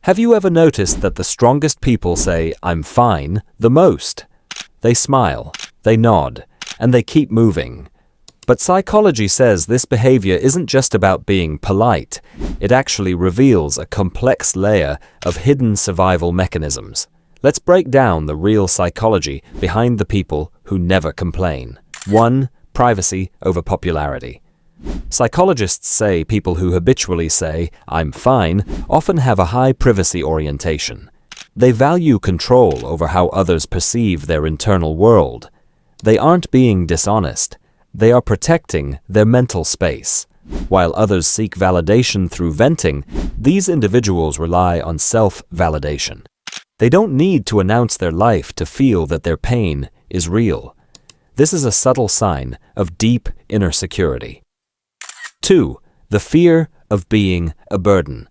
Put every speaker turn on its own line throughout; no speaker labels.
Have you ever noticed that the strongest people say, "I'm fine," the most? They smile, they nod, and they keep moving. But psychology says this behavior isn't just about being polite. It actually reveals a complex layer of hidden survival mechanisms. Let's break down the real psychology behind the people who never complain. 1. Privacy over popularity. Psychologists say people who habitually say, "I'm fine," often have a high privacy orientation. They value control over how others perceive their internal world. They aren't being dishonest. They are protecting their mental space. While others seek validation through venting, these individuals rely on self-validation. They don't need to announce their life to feel that their pain is real. This is a subtle sign of deep inner security. 2. The fear of being a burden.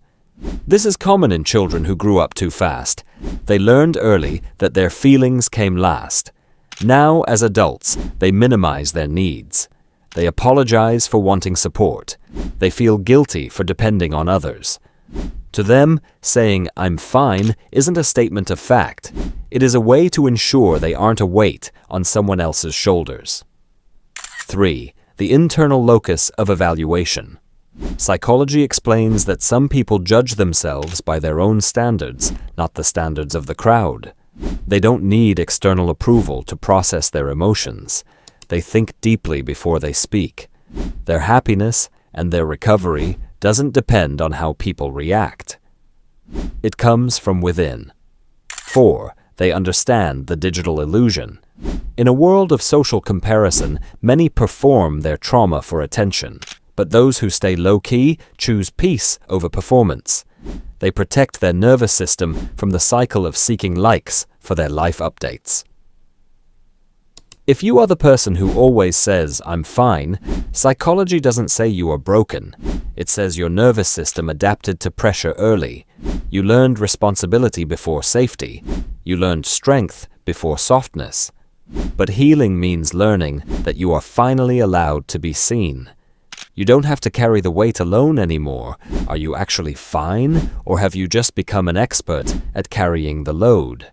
This is common in children who grew up too fast. They learned early that their feelings came last. Now, as adults, they minimize their needs. They apologize for wanting support. They feel guilty for depending on others. To them, saying, "I'm fine," isn't a statement of fact. It is a way to ensure they aren't a weight on someone else's shoulders. 3. The internal locus of evaluation. Psychology explains that some people judge themselves by their own standards, not the standards of the crowd. They don't need external approval to process their emotions. They think deeply before they speak. Their happiness and their recovery doesn't depend on how people react. It comes from within. 4. They understand the digital illusion. In a world of social comparison, many perform their trauma for attention. But those who stay low-key choose peace over performance. They protect their nervous system from the cycle of seeking likes for their life updates. If you are the person who always says, "I'm fine," psychology doesn't say you are broken. It says your nervous system adapted to pressure early. You learned responsibility before safety. You learned strength before softness. But healing means learning that you are finally allowed to be seen. You don't have to carry the weight alone anymore. Are you actually fine, or have you just become an expert at carrying the load?